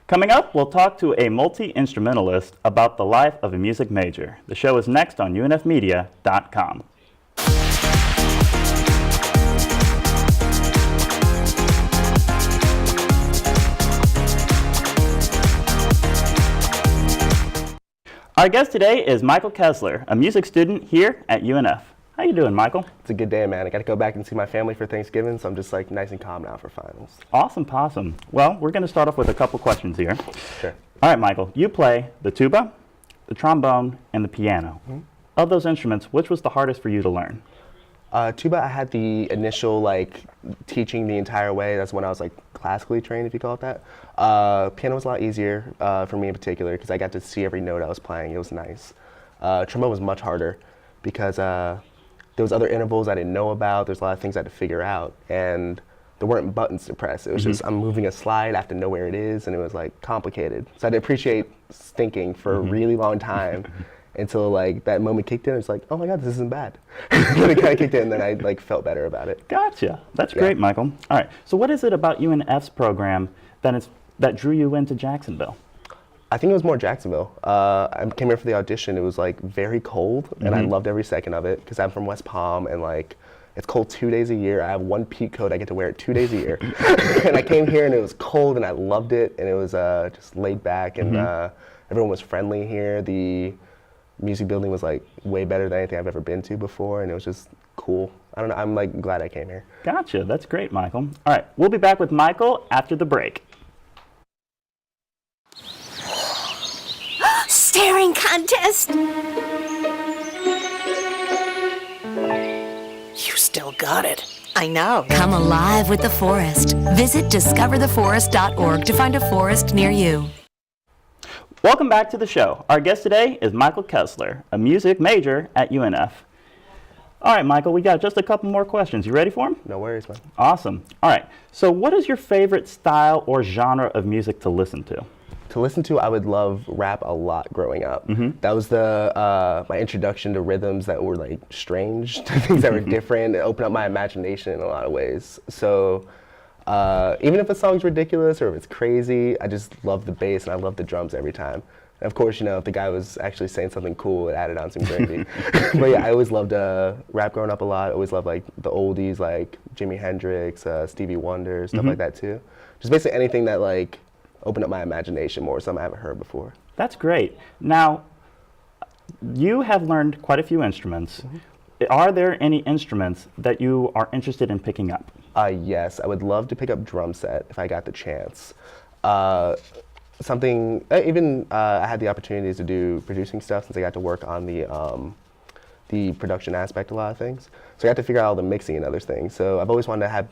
Coming up, we'll talk to a multi-instrumentalist about the life of a music major. The show is next on unfmedia.com. Our guest today is Michael Kessler, a music student here at UNF. How you doing, Michael? It's a good day, man. I got to go back and see my family for Thanksgiving, so I'm just like nice and calm now for finals. Awesome, possum. Well, we're going to start off with a couple questions here. Sure. All right, Michael, you play the tuba, the trombone, and the piano. Mm-hmm. Of those instruments, which was the hardest for you to learn? Tuba, I had the initial teaching the entire way. That's when I was classically trained, if you call it that. Piano was a lot easier for me in particular because I got to see every note I was playing. It was nice. Trombone was much harder because there was other intervals I didn't know about. There's a lot of things I had to figure out, and there weren't buttons to press. It was just I'm moving a slide, I have to know where it is, and it was complicated. So I had to appreciate thinking for a really long time. Until that moment kicked in, it's oh my God, this isn't bad. Then it kind of kicked in, and then I felt better about it. Gotcha. That's great, Michael. All right. So what is it about UNF's program that drew you into Jacksonville? I think it was more Jacksonville. I came here for the audition. It was very cold, and I loved every second of it because I'm from West Palm, and it's cold 2 days a year. I have one peak coat. I get to wear it 2 days a year. And I came here, and it was cold, and I loved it, and it was just laid back, and everyone was friendly here. The music building was way better than anything I've ever been to before, and it was just cool. I don't know, I'm glad I came here. Gotcha, that's great, Michael. All right, we'll be back with Michael after the break. Staring contest! You still got it. I know. Come alive with the forest. Visit discovertheforest.org to find a forest near you. Welcome back to the show. Our guest today is Michael Kessler, a music major at UNF. All right, Michael, we got just a couple more questions. You ready for them? No worries, man. Awesome. All right, so what is your favorite style or genre of music to listen to? To listen to, I would love rap a lot growing up. That was my introduction to rhythms that were strange, to things that were different. It opened up my imagination in a lot of ways. So even if a song's ridiculous or if it's crazy, I just love the bass and I love the drums every time. And of course, if the guy was actually saying something cool, it added on some gravy. But yeah, I always loved rap growing up a lot. I always loved the oldies like Jimi Hendrix, Stevie Wonder, stuff like that too. Just basically anything that opened up my imagination more, something I haven't heard before. That's great. Now, you have learned quite a few instruments. Are there any instruments that you are interested in picking up? Yes, I would love to pick up drum set if I got the chance. I had the opportunities to do producing stuff since I got to work on the production aspect of a lot of things. So I got to figure out all the mixing and other things. So I've always wanted to have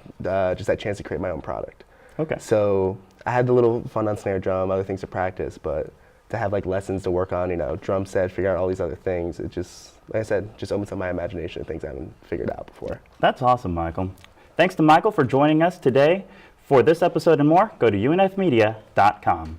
just that chance to create my own product. Okay. So I had the little fun on snare drum, other things to practice, but to have lessons to work on, drum set, figure out all these other things, it just, like I said, just opens up my imagination of things I haven't figured out before. That's awesome, Michael. Thanks to Michael for joining us today. For this episode and more, go to unfmedia.com.